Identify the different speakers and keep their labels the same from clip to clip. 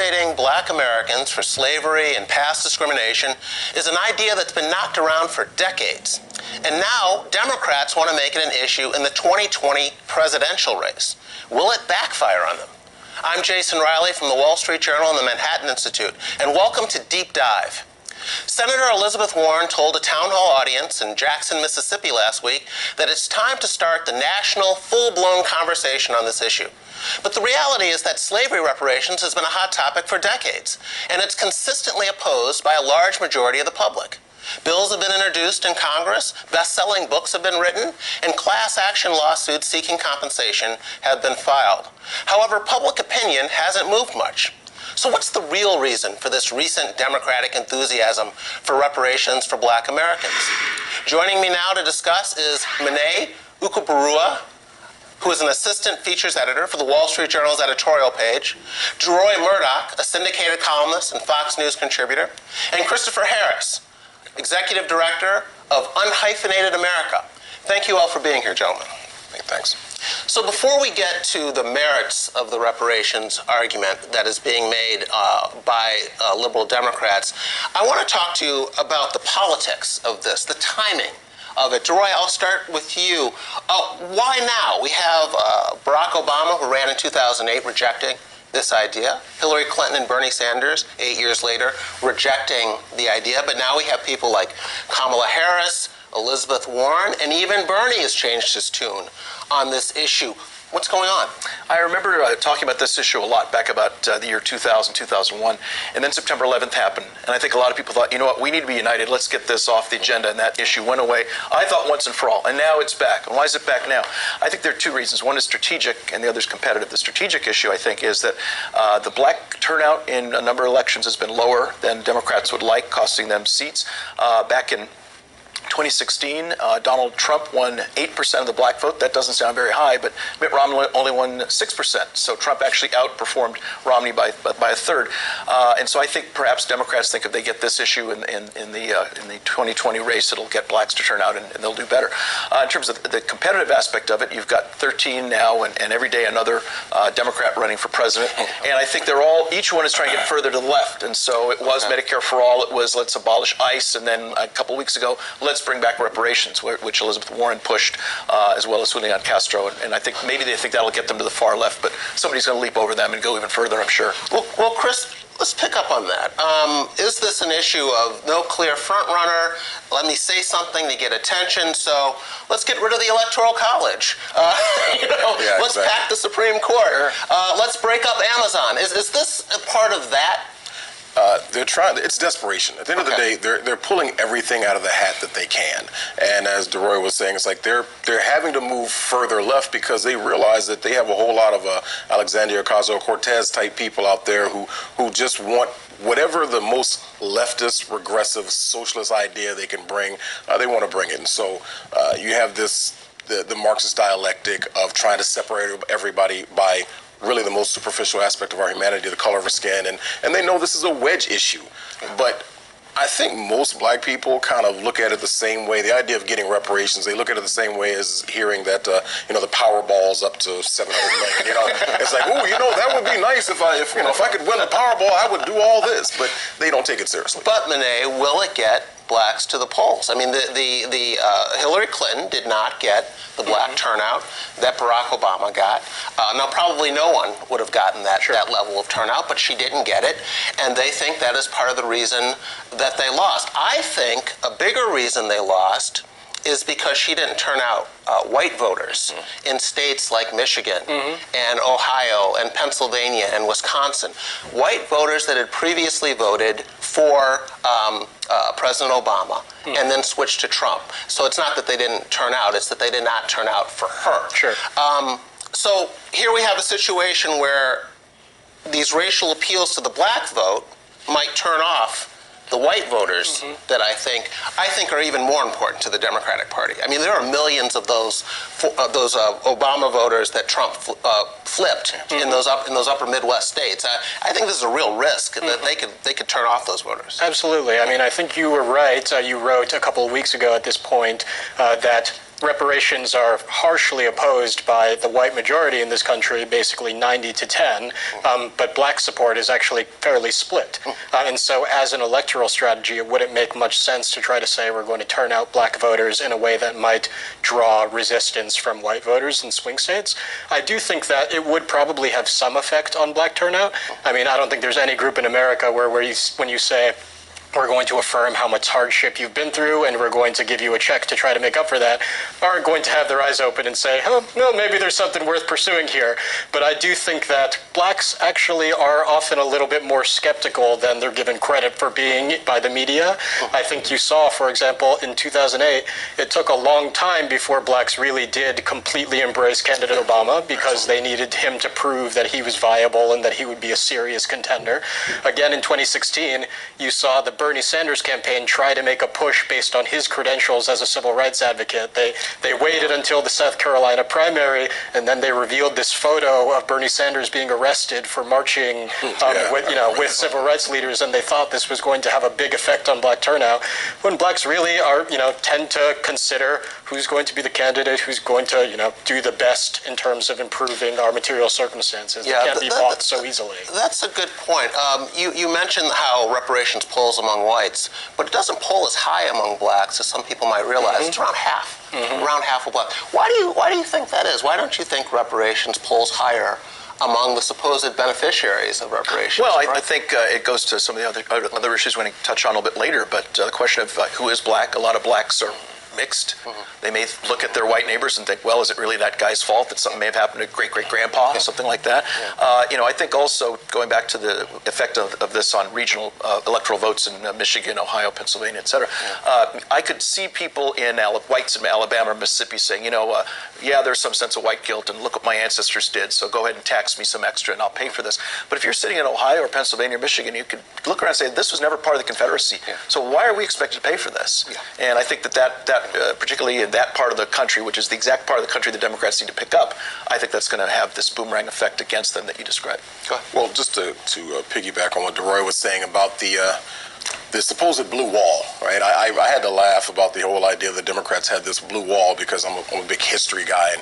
Speaker 1: compensating black Americans for slavery and past discrimination is an idea that's been knocked around for decades. And now Democrats want to make it an issue in the 2020 presidential race. Will it backfire on them? I'm Jason Riley from the Wall Street Journal and the Manhattan Institute, and welcome to Deep Dive. Senator Elizabeth Warren told a town hall audience in Jackson, Mississippi last week that it's time to start the national, full-blown conversation on this issue. But the reality is that slavery reparations has been a hot topic for decades, and it's consistently opposed by a large majority of the public. Bills have been introduced in Congress, best-selling books have been written, and class action lawsuits seeking compensation have been filed. However, public opinion hasn't moved much. So what's the real reason for this recent Democratic enthusiasm for reparations for black Americans? Joining me now to discuss is Mene Ukueberuwa, who is an assistant features editor for the Wall Street Journal's editorial page, Deroy Murdock, a syndicated columnist and Fox News contributor, and Christopher Harris, executive director of Unhyphenated America. Thank you all for being here, gentlemen.
Speaker 2: Thanks.
Speaker 1: So before we get to the merits of the reparations argument that is being made by liberal Democrats, I want to talk to you about the politics of this, the timing of it. Deroy, I'll start with you. Why now? We have Barack Obama, who ran in 2008, rejecting this idea. Hillary Clinton and Bernie Sanders, 8 years later, rejecting the idea. But now we have people like Kamala Harris, Elizabeth Warren, and even Bernie has changed his tune on this issue. What's going on?
Speaker 3: I remember talking about this issue a lot back about the year 2000, 2001, and then September 11th happened, and I think a lot of people thought, you know what, we need to be united, let's get this off the agenda, and that issue went away, I thought once and for all, and now it's back. And why is it back now? I think there are two reasons. One is strategic, and the other is competitive. The strategic issue, I think, is that the black turnout in a number of elections has been lower than Democrats would like, costing them seats. Back in 2016, Donald Trump won 8% of the black vote. That doesn't sound very high, but Mitt Romney only won 6%. So Trump actually outperformed Romney by a third. And so I think perhaps Democrats think if they get this issue in the 2020 race, it'll get blacks to turn out and they'll do better. In terms of the competitive aspect of it, you've got 13 now, and every day another Democrat running for president. And I think they're all, each one is trying to get further to the left. And so it was Medicare for all. It was let's abolish ICE. And then a couple weeks ago, let's bring back reparations, which Elizabeth Warren pushed, as well as Julian Castro. And I think maybe they think that'll get them to the far left, but somebody's going to leap over them and go even further, I'm sure.
Speaker 1: Well, Chris, let's pick up on that. Is this an issue of no clear front runner? Let me say something to get attention. So let's get rid of the Electoral College. Let's pack the Supreme Court. Let's break up Amazon. Is this a part of that?
Speaker 2: They're trying. It's desperation. At the end of the day, they're pulling everything out of the hat that they can. And as Deroy was saying, it's like they're having to move further left because they realize that they have a whole lot of Alexandria Ocasio-Cortez type people out there who just want whatever the most leftist, regressive, socialist idea they can bring. They want to bring it. And so you have the Marxist dialectic of trying to separate everybody by really the most superficial aspect of our humanity, the color of our skin, and they know this is a wedge issue. But I think most black people kind of look at it the same way. The idea of getting reparations, they look at it the same way as hearing that the Powerball's up to 700 million. It's like, oh, that would be nice if I could win the Powerball, I would do all this. But they don't take it seriously.
Speaker 1: But Mene, will it get blacks to the polls? I mean, the Hillary Clinton did not get the black turnout that Barack Obama got. Now, probably no one would have gotten that level of turnout, but she didn't get it, and they think that is part of the reason that they lost. I think a bigger reason they lost is because she didn't turn out white voters in states like Michigan and Ohio and Pennsylvania and Wisconsin. White voters that had previously voted for President Obama and then switched to Trump. So it's not that they didn't turn out, it's that they did not turn out for her.
Speaker 3: Sure.
Speaker 1: So here we have a situation where these racial appeals to the black vote might turn off the white voters that I think are even more important to the Democratic Party. I mean, there are millions of those Obama voters that Trump flipped in those upper Midwest states. I think this is a real risk that they could turn off those voters.
Speaker 4: Absolutely. I mean, I think you were right. You wrote a couple of weeks ago at this point that reparations are harshly opposed by the white majority in this country, basically 90 to 10, but black support is actually fairly split. And so as an electoral strategy, it wouldn't make much sense to try to say we're going to turn out black voters in a way that might draw resistance from white voters in swing states. I do think that it would probably have some effect on black turnout. I mean, I don't think there's any group in America where when you say, we're going to affirm how much hardship you've been through, and we're going to give you a check to try to make up for that, aren't going to have their eyes open and say, oh, no, maybe there's something worth pursuing here. But I do think that blacks actually are often a little bit more skeptical than they're given credit for being by the media. I think you saw, for example, in 2008, it took a long time before blacks really did completely embrace candidate Obama because they needed him to prove that he was viable and that he would be a serious contender. Again, in 2016, you saw the Bernie Sanders campaign try to make a push based on his credentials as a civil rights advocate. They waited until the South Carolina primary, and then they revealed this photo of Bernie Sanders being arrested for marching with civil rights leaders, and they thought this was going to have a big effect on black turnout. When blacks really are, tend to consider who's going to be the candidate, who's going to, do the best in terms of improving our material circumstances. They can't be bought so easily.
Speaker 1: That's a good point. You mentioned how reparations polls among whites, but it doesn't poll as high among blacks as some people might realize. It's around half, around half of black. Why do you think that is? Why don't you think reparations polls higher among the supposed beneficiaries of reparations?
Speaker 3: Well, I think it goes to some of the other issues we're going to touch on a little bit later, but the question of who is black, a lot of blacks are mixed. They may look at their white neighbors and think, well, is it really that guy's fault that something may have happened to great-great-grandpa or something like that? I think also, going back to the effect of this on regional electoral votes in Michigan, Ohio, Pennsylvania, et cetera, I could see people whites in Alabama or Mississippi saying, yeah, there's some sense of white guilt, and look what my ancestors did, so go ahead and tax me some extra and I'll pay for this. But if you're sitting in Ohio or Pennsylvania or Michigan, you could look around and say, this was never part of the Confederacy, so why are we expected to pay for this? And I think that particularly in that part of the country, which is the exact part of the country the Democrats need to pick up, I think that's going to have this boomerang effect against them that you described.
Speaker 2: Go ahead. Well, just to piggyback on what Deroy was saying about the supposed blue wall, right? I had to laugh about the whole idea that Democrats had this blue wall because I'm a big history guy,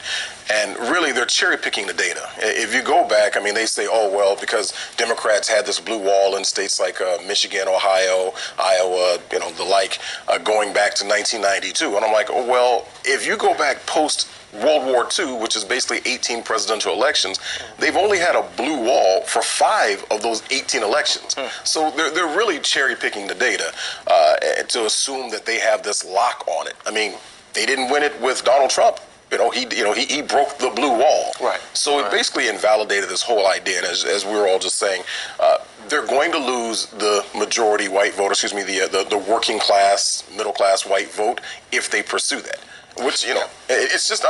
Speaker 2: and really they're cherry picking the data. If you go back, I mean, they say, oh, well, because Democrats had this blue wall in states like Michigan, Ohio, Iowa, the like, going back to 1992. And I'm like, oh, well, if you go back post World War II, which is basically 18 presidential elections, they've only had a blue wall for 5 of those 18 elections. So they're really cherry picking the data to assume that they have this lock on it. I mean, they didn't win it with Donald Trump. He broke the blue wall. Right. So it basically invalidated this whole idea. And as we were all just saying, they're going to lose the majority white vote, the working class, middle class white vote if they pursue that. Which, it's just,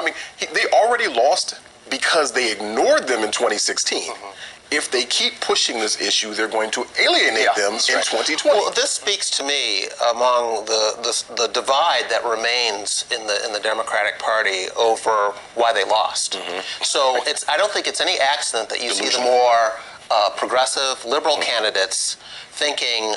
Speaker 2: they already lost because they ignored them in 2016. If they keep pushing this issue, they're going to alienate them in 2020.
Speaker 1: Well, this speaks to me among the divide that remains in the Democratic Party over why they lost. So I don't think it's any accident that you see the more progressive, liberal candidates thinking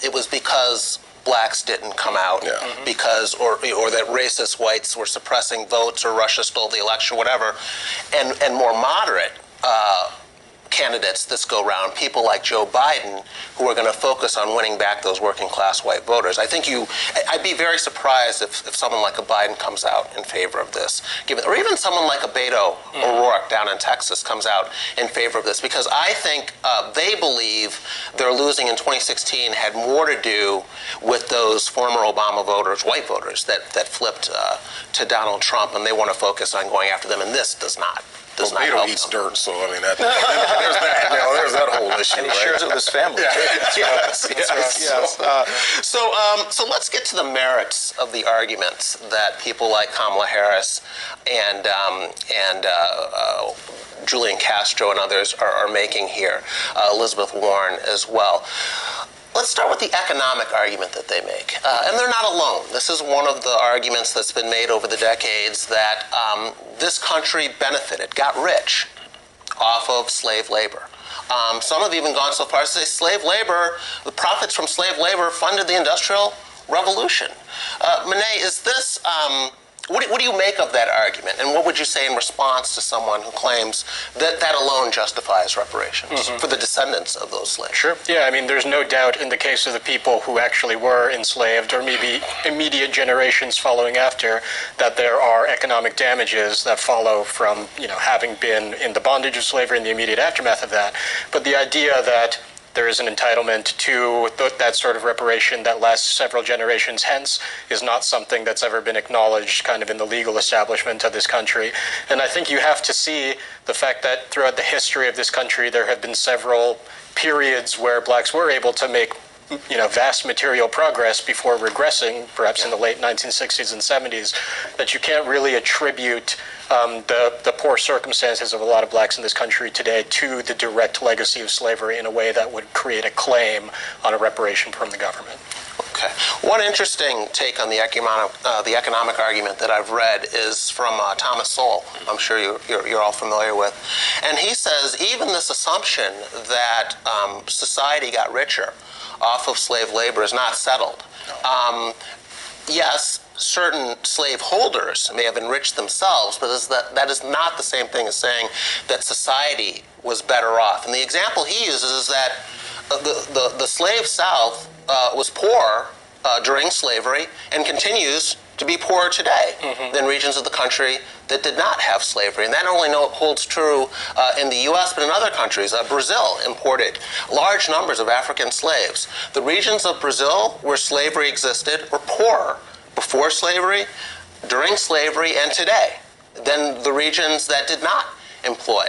Speaker 1: it was because blacks didn't come out because, or that racist whites were suppressing votes, or Russia stole the election, whatever, and more moderate candidates this go round, people like Joe Biden, who are going to focus on winning back those working class white voters. I'd be very surprised if someone like a Biden comes out in favor of this, or even someone like a Beto O'Rourke down in Texas comes out in favor of this, because I think they believe their losing in 2016 had more to do with those former Obama voters, white voters, that flipped to Donald Trump, and they want to focus on going after them, and this does not.
Speaker 2: Well, Beto eats dirt, so there's that. There's that whole issue.
Speaker 3: And he shares it with his family.
Speaker 1: So let's get to the merits of the arguments that people like Kamala Harris and Julian Castro and others are making here, Elizabeth Warren as well. Let's start with the economic argument that they make. And they're not alone. This is one of the arguments that's been made over the decades, that this country benefited, got rich off of slave labor. Some have even gone so far as to say the profits from slave labor funded the Industrial Revolution. Mene, is this What do you make of that argument, and what would you say in response to someone who claims that that alone justifies reparations for the descendants of those slaves?
Speaker 4: Sure. Yeah, I mean, there's no doubt in the case of the people who actually were enslaved, or maybe immediate generations following after, that there are economic damages that follow from, having been in the bondage of slavery and the immediate aftermath of that. But the idea that there is an entitlement to that sort of reparation that lasts several generations hence is not something that's ever been acknowledged kind of in the legal establishment of this country. And I think you have to see the fact that throughout the history of this country, there have been several periods where blacks were able to make vast material progress before regressing, perhaps in the late 1960s and 70s, that you can't really attribute the poor circumstances of a lot of blacks in this country today to the direct legacy of slavery in a way that would create a claim on a reparation from the government.
Speaker 1: Okay. One interesting take on the economic argument that I've read is from Thomas Sowell. I'm sure you're all familiar with. And he says even this assumption that society got richer off of slave labor is not settled. Yes, certain slave holders may have enriched themselves, but that is not the same thing as saying that society was better off. And the example he uses is that the slave South was poor during slavery and continues to be poorer today than regions of the country that did not have slavery. And that not only holds true in the U.S., but in other countries. Brazil imported large numbers of African slaves. The regions of Brazil where slavery existed were poorer before slavery, during slavery, and today than the regions that did not employ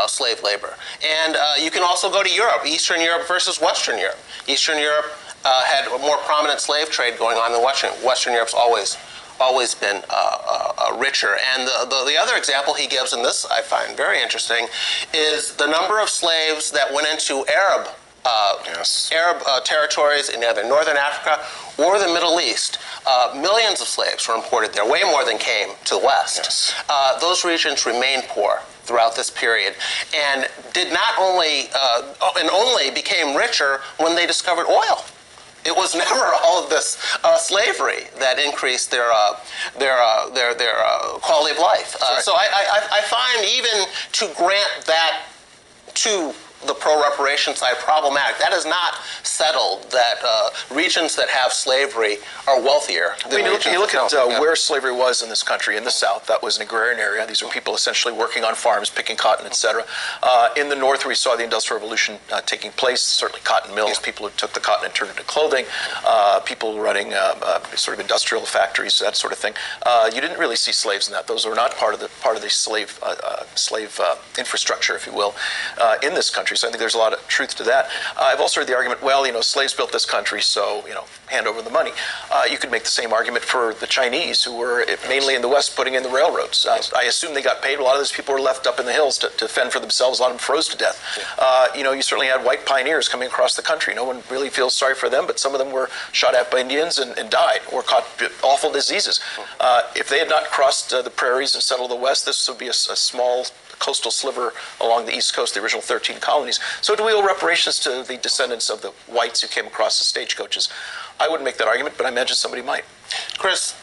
Speaker 1: slave labor. And you can also go to Europe, Eastern Europe versus Western Europe. Eastern Europe had a more prominent slave trade going on than Western Europe's always been richer. And the other example he gives, and this I find very interesting, is the number of slaves that went into Arab territories in either Northern Africa or the Middle East. Millions of slaves were imported there, way more than came to the West. Yes. Those regions remained poor throughout this period and did not only and only became richer when they discovered oil. It was never all of this slavery that increased their quality of life. So I find even to grant that to the pro-reparation side problematic. That is not settled that regions that have slavery are wealthier than regions
Speaker 3: you look
Speaker 1: that
Speaker 3: at
Speaker 1: don't.
Speaker 3: where slavery was in this country. In the South, that was an agrarian area. These were people essentially working on farms, picking cotton, etc. In the North, we saw the Industrial Revolution taking place, certainly cotton mills, people who took the cotton and turned it into clothing, people running sort of industrial factories, that sort of thing. You didn't really see slaves in that. Those were not part of the slave infrastructure, if you will, in this country. So I think there's a lot of truth to that. I've also heard the argument, well, slaves built this country, so, hand over the money. You could make the same argument for the Chinese, who were mainly in the West putting in the railroads. I assume they got paid. A lot of those people were left up in the hills to fend for themselves. A lot of them froze to death. You certainly had white pioneers coming across the country. No one really feels sorry for them, but some of them were shot at by Indians and died or caught awful diseases. If they had not crossed the prairies and settled the West, this would be a small coastal sliver along the East Coast, the original 13 colonies. So do we owe reparations to the descendants of the whites who came across the stagecoaches? I wouldn't make that argument, but I imagine somebody might.
Speaker 1: Chris,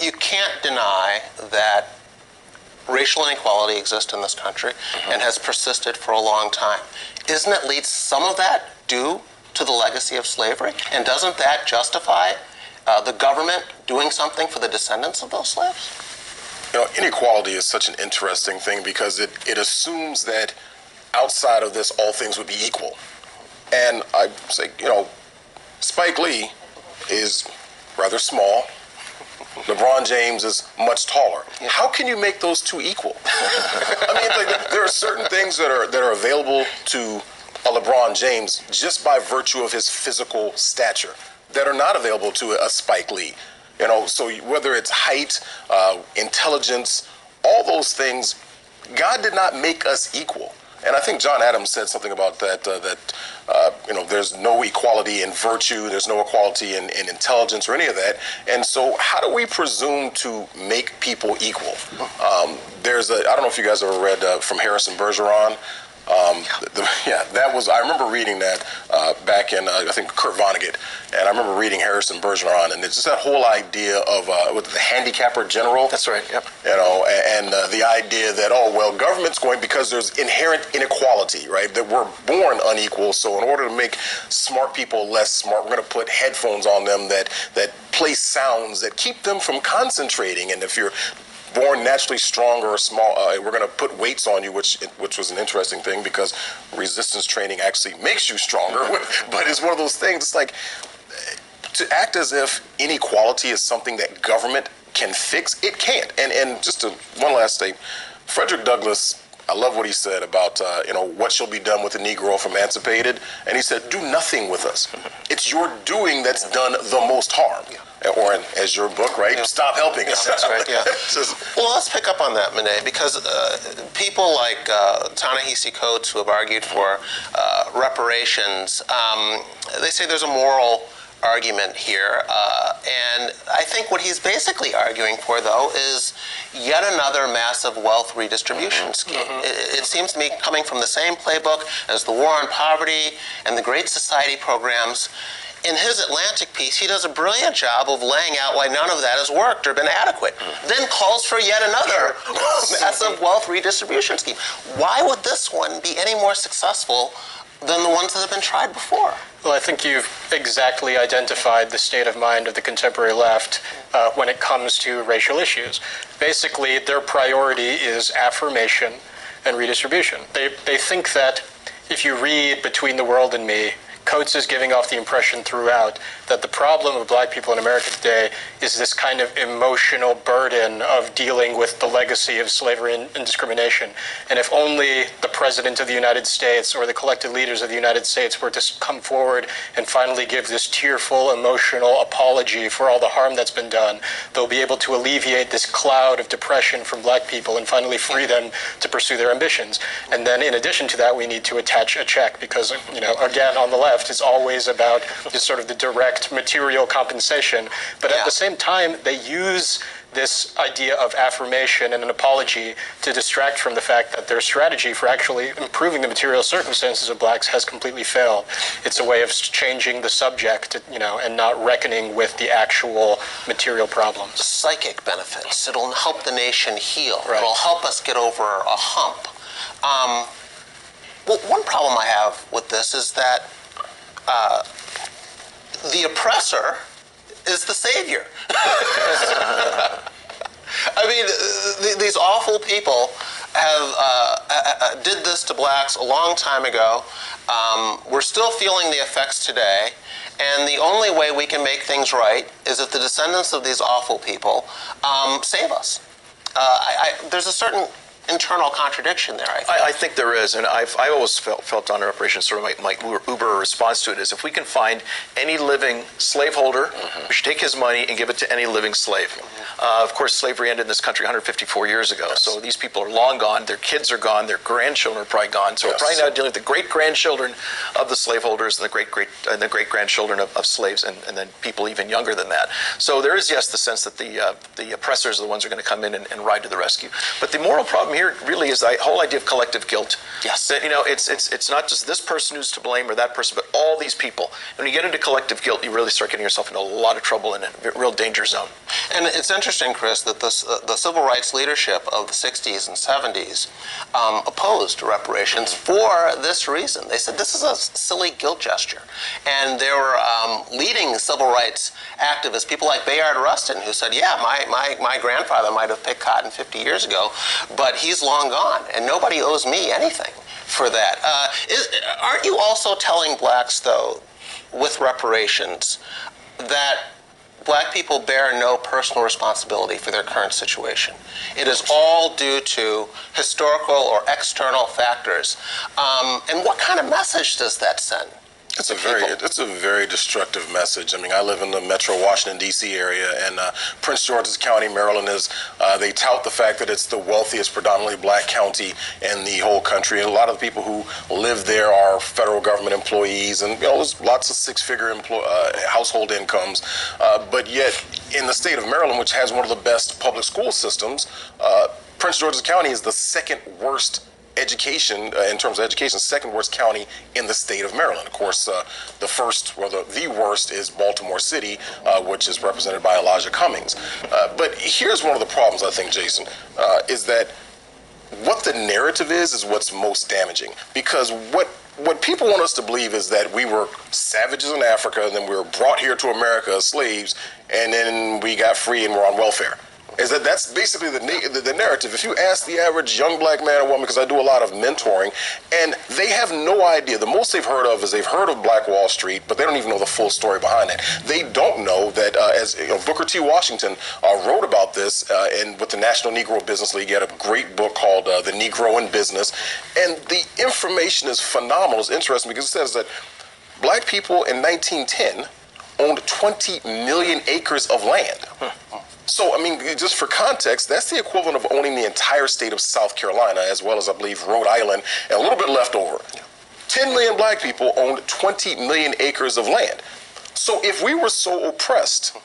Speaker 1: you can't deny that racial inequality exists in this country and has persisted for a long time. Isn't at least some of that due to the legacy of slavery? And doesn't that justify the government doing something for the descendants of those slaves?
Speaker 2: Inequality is such an interesting thing because it assumes that outside of this, all things would be equal. And I say, Spike Lee is rather small. LeBron James is much taller. Yeah. How can you make those two equal? There are certain things that are available to a LeBron James just by virtue of his physical stature that are not available to a Spike Lee. So whether it's height, intelligence, all those things, God did not make us equal. And I think John Adams said something about that, there's no equality in virtue, there's no equality in intelligence or any of that. And so how do we presume to make people equal? I don't know if you guys ever read from Harrison Bergeron, That was, I remember reading that back in, I think, Kurt Vonnegut, and I remember reading Harrison Bergeron, and it's just that whole idea of with the handicapper general.
Speaker 3: That's right, yep.
Speaker 2: You know, and the idea that, oh, well, government's going, because there's inherent inequality, right, that we're born unequal, so in order to make smart people less smart, we're going to put headphones on them that play sounds that keep them from concentrating, and if you're born naturally strong or small, we're going to put weights on you, which was an interesting thing because resistance training actually makes you stronger. But it's one of those things. It's like to act as if inequality is something that government can fix. It can't. And just one last thing, Frederick Douglass. I love what he said about, what shall be done with the Negro if emancipated. And he said, do nothing with us. It's your doing that's done the most harm. Or, as your book, right? Yeah. Stop helping us.
Speaker 1: That's right, yeah. Well, let's pick up on that, Mene, because people like Ta-Nehisi Coates, who have argued for reparations, they say there's a moral argument here, and I think what he's basically arguing for, though, is yet another massive wealth redistribution scheme. It seems to me coming from the same playbook as the War on Poverty and the Great Society programs. In his Atlantic piece, he does a brilliant job of laying out why none of that has worked or been adequate, then calls for yet another massive wealth redistribution scheme. Why would this one be any more successful than the ones that have been tried before?
Speaker 4: Well, I think you've exactly identified the state of mind of the contemporary left when it comes to racial issues. Basically, their priority is affirmation and redistribution. They think that if you read Between the World and Me, Coates is giving off the impression throughout that the problem of black people in America today is this kind of emotional burden of dealing with the legacy of slavery and discrimination. And if only the President of the United States or the collected leaders of the United States were to come forward and finally give this tearful, emotional apology for all the harm that's been done, they'll be able to alleviate this cloud of depression from black people and finally free them to pursue their ambitions. And then in addition to that, we need to attach a check because, again, on the left, it's always about just sort of the direct material compensation. But at the same time, they use this idea of affirmation and an apology to distract from the fact that their strategy for actually improving the material circumstances of blacks has completely failed. It's a way of changing the subject, and not reckoning with the actual material problems.
Speaker 1: Psychic benefits. It'll help the nation heal.
Speaker 4: Right.
Speaker 1: It'll help us get over a hump. Well, one problem I have with this is that the oppressor is the savior. I mean, these awful people have did this to blacks a long time ago. We're still feeling the effects today, and the only way we can make things right is if the descendants of these awful people save us. There's a certain internal contradiction there,
Speaker 3: I think there is, and I always felt on reparations, sort of my Uber response to it is if we can find any living slaveholder, we should take his money and give it to any living slave. Of course, slavery ended in this country 154 years ago, so these people are long gone, their kids are gone, their grandchildren are probably gone, so we're probably now dealing with the great-grandchildren of the slaveholders and the great-grandchildren of slaves, and then people even younger than that. So there is, yes, the sense that the oppressors are the ones who are going to come in and ride to the rescue. But the moral problem here really is the whole idea of collective guilt.
Speaker 1: Yes.
Speaker 3: That, it's not just this person who's to blame or that person, but all these people. When you get into collective guilt, you really start getting yourself into a lot of trouble and a real danger zone.
Speaker 1: And it's interesting, Chris, that the civil rights leadership of the 60s and 70s opposed reparations for this reason. They said this is a silly guilt gesture. And there were leading civil rights activists, people like Bayard Rustin, who said, yeah, my grandfather might have picked cotton 50 years ago, but he's long gone, and nobody owes me anything for that. Aren't you also telling blacks, though, with reparations, that black people bear no personal responsibility for their current situation? It is all due to historical or external factors. And what kind of message does that send?
Speaker 2: It's a very destructive message. I mean, I live in the Metro Washington, D.C. area, and Prince George's County, Maryland they tout the fact that it's the wealthiest, predominantly black county in the whole country. And a lot of the people who live there are federal government employees, and there's lots of six-figure household incomes. But yet, in the state of Maryland, which has one of the best public school systems, Prince George's County is the second worst education, in terms of education, second worst county in the state of Maryland. Of course, the worst is Baltimore City, which is represented by Elijah Cummings. But here's one of the problems, I think, Jason, is that what the narrative is what's most damaging. Because what people want us to believe is that we were savages in Africa, and then we were brought here to America as slaves, and then we got free and we're on welfare. That's basically the narrative. If you ask the average young black man or woman, because I do a lot of mentoring, and they have no idea. The most they've heard of is they've heard of Black Wall Street, but they don't even know the full story behind it. They don't know that, as you know, Booker T. Washington wrote about this with the National Negro Business League. He had a great book called The Negro in Business, and the information is phenomenal. It's interesting because it says that black people in 1910 owned 20 million acres of land. So, I mean, just for context, that's the equivalent of owning the entire state of South Carolina, as well as, I believe, Rhode Island, and a little bit left over. 10 million black people owned 20 million acres of land. So if we were so oppressed,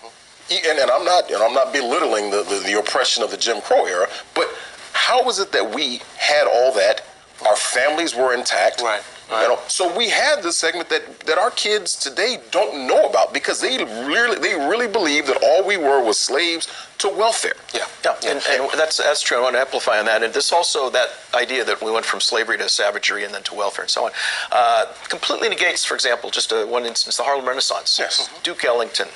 Speaker 2: and I'm not belittling the oppression of the Jim Crow era, but how is it that we had all that? Our families were intact.
Speaker 1: Right.
Speaker 2: You know, so we had this segment that our kids today don't know about because they really believe that all we were was slaves to welfare.
Speaker 3: Yeah. And that's true. I want to amplify on that. And this also, that idea that we went from slavery to savagery and then to welfare and so on, completely negates, for example, just one instance, the Harlem Renaissance.
Speaker 2: Yes.
Speaker 3: Duke Ellington,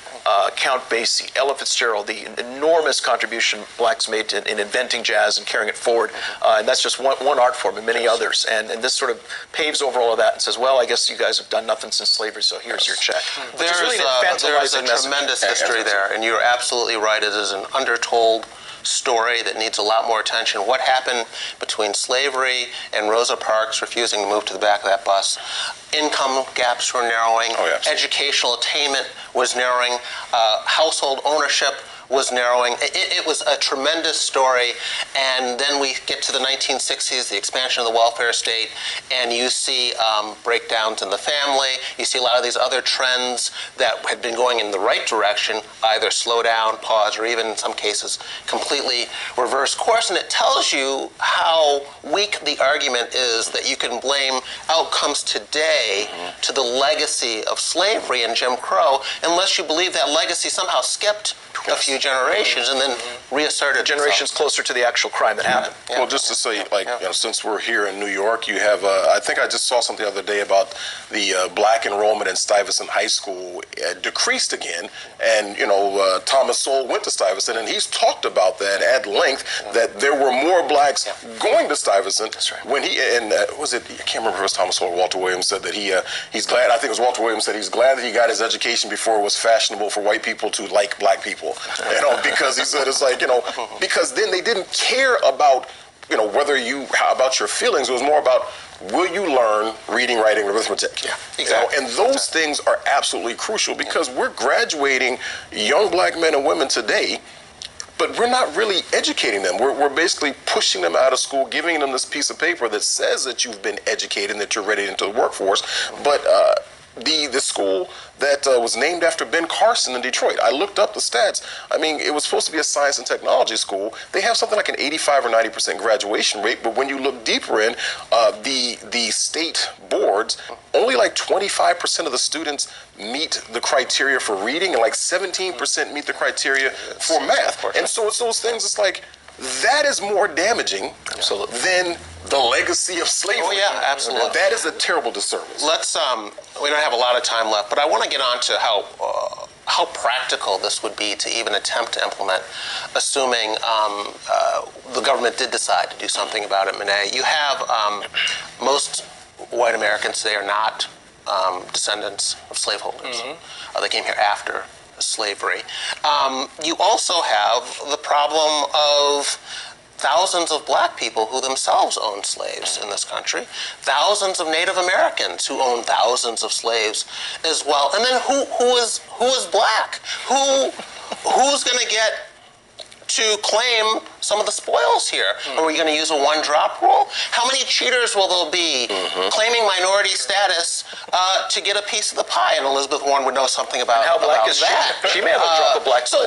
Speaker 3: Count Basie, Ella Fitzgerald, the enormous contribution blacks made in inventing jazz and carrying it forward. And that's just one art form and many others. And this sort of paves over all of that and says, well, I guess you guys have done nothing since slavery, so here's your check.
Speaker 1: There is a tremendous history there, and you're absolutely right. It is an undertold story that needs a lot more attention. What happened between slavery and Rosa Parks refusing to move to the back of that bus? Income gaps were narrowing. Educational attainment was narrowing. Household ownership was narrowing. It was a tremendous story, and then we get to the 1960s, the expansion of the welfare state, and you see breakdowns in the family. You see a lot of these other trends that had been going in the right direction either slow down, pause, or even in some cases completely reverse course, and it tells you how weak the argument is that you can blame outcomes today to the legacy of slavery and Jim Crow, unless you believe that legacy somehow skipped a few generations and then reasserted
Speaker 3: generations closer to the actual crime that happened.
Speaker 2: Well, just to say, since we're here in New York, you have, I think I just saw something the other day about the black enrollment in Stuyvesant High School decreased again, and, Thomas Sowell went to Stuyvesant, and he's talked about that at length, that there were more blacks going to Stuyvesant.
Speaker 3: That's right.
Speaker 2: When was it, I can't remember if it was Thomas Sowell or Walter Williams said that he's glad, I think it was Walter Williams said he's glad that he got his education before it was fashionable for white people to like black people. Because he said it's like, because then they didn't care about, about your feelings. It was more about, will you learn reading, writing, and arithmetic?
Speaker 1: Yeah, exactly.
Speaker 2: And those things are absolutely crucial because we're graduating young black men and women today, but we're not really educating them. We're basically pushing them out of school, giving them this piece of paper that says that you've been educated and that you're ready into the workforce. But the school that was named after Ben Carson in Detroit. I looked up the stats. I mean, it was supposed to be a science and technology school. They have something like an 85 or 90% graduation rate, but when you look deeper in, the state boards, only like 25% of the students meet the criteria for reading, and like 17% meet the criteria for math. And so it's those things, it's like, that is more damaging than the legacy of slavery.
Speaker 1: Oh, yeah, absolutely.
Speaker 2: That is a terrible disservice.
Speaker 1: Let's, we don't have a lot of time left, but I want to get on to how practical this would be to even attempt to implement, assuming the government did decide to do something about it, Mene. You have most white Americans today are not descendants of slaveholders. They came here after slavery. You also have the problem of thousands of black people who themselves owned slaves in this country, thousands of Native Americans who own thousands of slaves as well. And then who is black? Who's going to get to claim some of the spoils here? Are we going to use a one-drop rule? How many cheaters will there be claiming minority status to get a piece of the pie? And Elizabeth Warren would know something about,
Speaker 3: how black is
Speaker 1: that.
Speaker 3: She may have a drop of black.
Speaker 1: So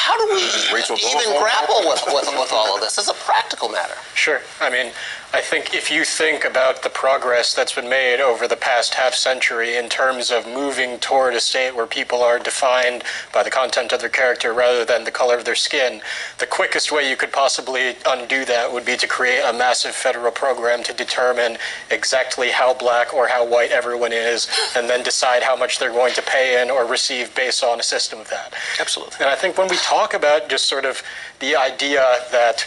Speaker 1: how do we even grapple with all of this as a practical matter?
Speaker 4: Sure. I mean, I think if you think about the progress that's been made over the past half century in terms of moving toward a state where people are defined by the content of their character rather than the color of their skin, the quickest way you could possibly undo that would be to create a massive federal program to determine exactly how black or how white everyone is, and then decide how much they're going to pay in or receive based on a system of that.
Speaker 3: Absolutely.
Speaker 4: And I think when we talk about just sort of the idea that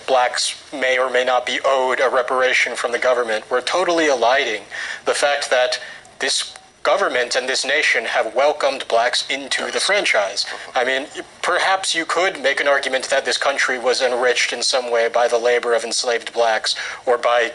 Speaker 4: blacks may or may not be owed a reparation from the government, we're totally eliding the fact that this government and this nation have welcomed blacks into the franchise. I mean, perhaps you could make an argument that this country was enriched in some way by the labor of enslaved blacks, or by,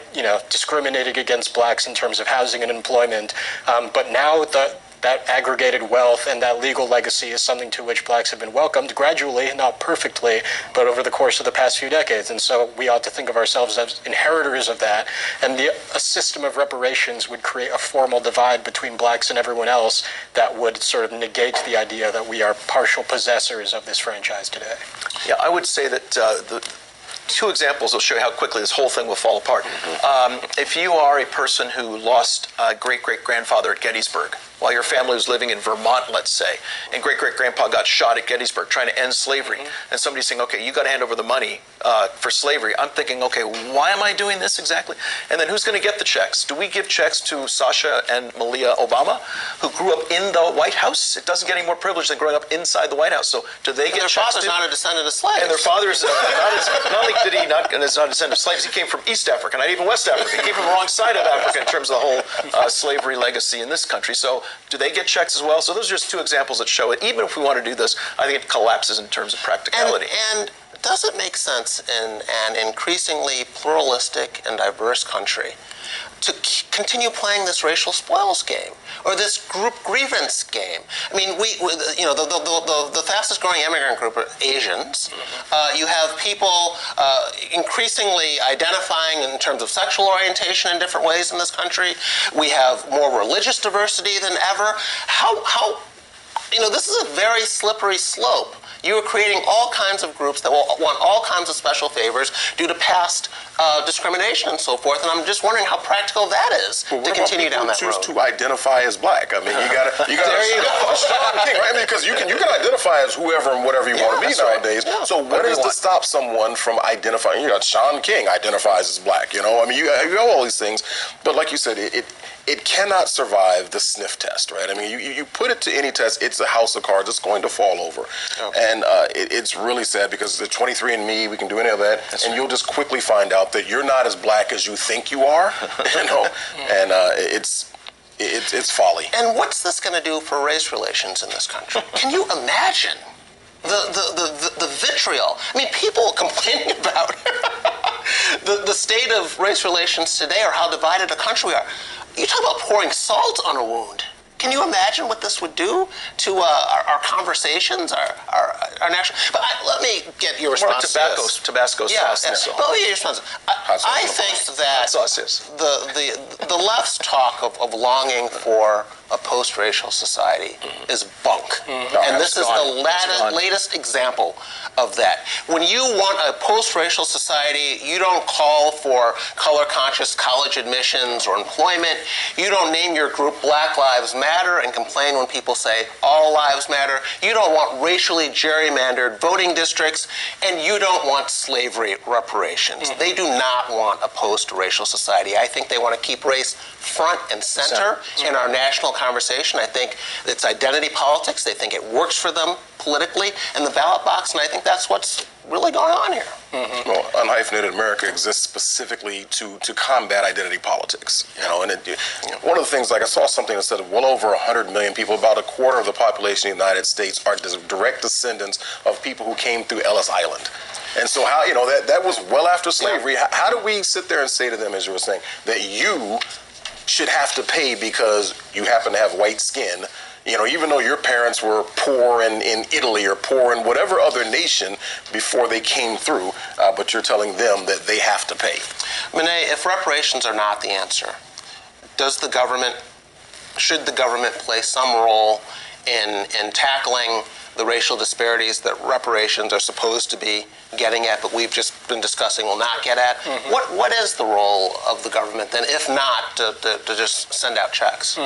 Speaker 4: discriminating against blacks in terms of housing and employment. But now that aggregated wealth and that legal legacy is something to which blacks have been welcomed gradually, not perfectly, but over the course of the past few decades. And so we ought to think of ourselves as inheritors of that. And a system of reparations would create a formal divide between blacks and everyone else that would sort of negate the idea that we are partial possessors of this franchise today.
Speaker 3: Yeah, I would say that the two examples will show you how quickly this whole thing will fall apart. If you are a person who lost a great-great-grandfather at Gettysburg, while your family was living in Vermont, let's say, and great-great-grandpa got shot at Gettysburg trying to end slavery, and somebody's saying, okay, you got to hand over the money for slavery. I'm thinking, okay, why am I doing this exactly? And then who's going to get the checks? Do we give checks to Sasha and Malia Obama, who grew up in the White House? It doesn't get any more privilege than growing up inside the White House. So do they get checks?
Speaker 1: Their father's not a descendant of slaves.
Speaker 3: And their father's not only did he not, and is not a descendant of slaves, he came from East Africa, not even West Africa. He came from the wrong side of Africa in terms of the whole slavery legacy in this country. So do they get checks as well? So those are just two examples that show it. Even if we want to do this, I think it collapses in terms of practicality.
Speaker 1: And does it make sense in an increasingly pluralistic and diverse country to continue playing this racial spoils game or this group grievance game? I mean, the fastest growing immigrant group are Asians. You have people increasingly identifying in terms of sexual orientation in different ways in this country. We have more religious diversity than ever. How this is a very slippery slope. You are creating all kinds of groups that will want all kinds of special favors due to past discrimination and so forth. And I'm just wondering how practical that is to continue down that road.
Speaker 2: Choose to identify as black. I mean, you got to. There you go. Right? I mean, because you can identify as whoever and whatever you want to be nowadays. Right. Yeah. So what is to stop someone from identifying? Sean King identifies as black. I mean, you have all these things, but like you said, it cannot survive the sniff test, right? I mean, you put it to any test, it's a house of cards. It's going to fall over. Okay. And it's really sad because the 23andMe, we can do any of that, and you'll just quickly find out that you're not as black as you think you are, and it's folly.
Speaker 1: And what's this going to do for race relations in this country? Can you imagine the vitriol? I mean, people complaining about the state of race relations today or how divided a country we are. You talk about pouring salt on a wound. Can you imagine what this would do to our conversations, our national? But let me get your response.
Speaker 3: Tabasco sauce.
Speaker 1: But let me get your response. I think that the left's talk of longing for a post-racial society is bunk. And this is the latest example of that. When you want a post-racial society, you don't call for color-conscious college admissions or employment. You don't name your group Black Lives Matter and complain when people say all lives matter. You don't want racially gerrymandered voting districts, and you don't want slavery reparations. They do not want a post-racial society. I think they want to keep race front and center in our national conversation. I think it's identity politics. They think it works for them politically in the ballot box, and I think that's what's really going on here.
Speaker 2: Well, Unhyphenated America exists specifically to combat identity politics. And one of the things, like I saw something that said well over 100 million people, about a quarter of the population of the United States, are direct descendants of people who came through Ellis Island. And so how, that was well after slavery. How do we sit there and say to them, as you were saying, that you should have to pay because you happen to have white skin, even though your parents were poor in Italy or poor in whatever other nation before they came through, but you're telling them that they have to pay?
Speaker 1: Mene, if reparations are not the answer, should the government play some role in tackling the racial disparities that reparations are supposed to be getting at, but we've just been discussing will not get at. What is the role of the government then, if not to just send out checks?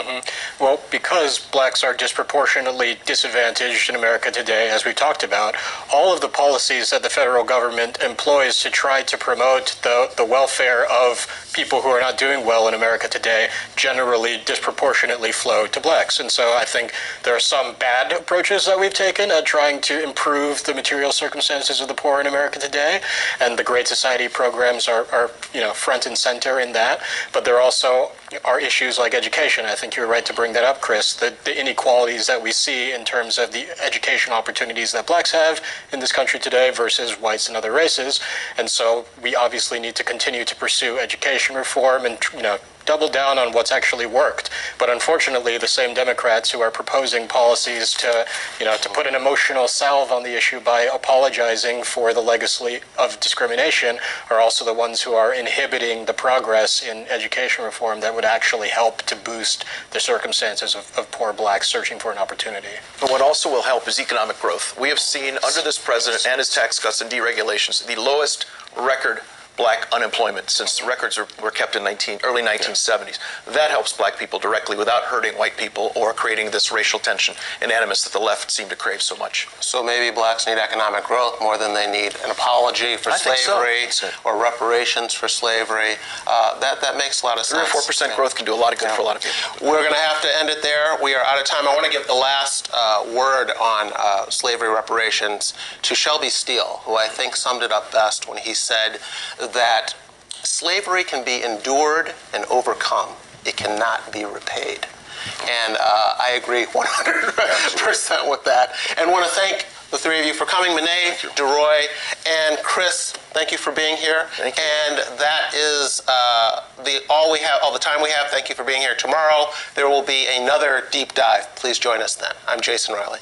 Speaker 4: Well, because blacks are disproportionately disadvantaged in America today, as we talked about, all of the policies that the federal government employs to try to promote the welfare of people who are not doing well in America today generally disproportionately flow to blacks. And so I think there are some bad approaches that we've taken at trying to improve the material circumstances of the poor in America today, and the Great Society programs are front and center in that. But there also are issues like education. I think you're right to bring that up, Chris. The inequalities that we see in terms of the education opportunities that blacks have in this country today versus whites and other races. And so we obviously need to continue to pursue education reform and double down on what's actually worked. But unfortunately, the same Democrats who are proposing policies to put an emotional salve on the issue by apologizing for the legacy of discrimination are also the ones who are inhibiting the progress in education reform that would actually help to boost the circumstances of poor blacks searching for an opportunity.
Speaker 3: But what also will help is economic growth. We have seen under this president and his tax cuts and deregulations the lowest record black unemployment since records were kept in early 1970s. That helps black people directly without hurting white people or creating this racial tension and animus that the left seem to crave so much.
Speaker 1: So maybe blacks need economic growth more than they need an apology for slavery or reparations for slavery. That makes a lot of sense.
Speaker 3: 3 or 4% growth can do a lot of good for a lot of people.
Speaker 1: We're going to have to end it there. We are out of time. I want to give the last word on slavery reparations to Shelby Steele, who I think summed it up best when he said that slavery can be endured and overcome. It cannot be repaid. And I agree 100% with that. And want to thank the three of you for coming. Mene, Deroy, and Chris, thank you for being here.
Speaker 3: Thank you.
Speaker 1: And that is all the time we have. Thank you for being here. Tomorrow there will be another deep dive. Please join us then. I'm Jason Riley.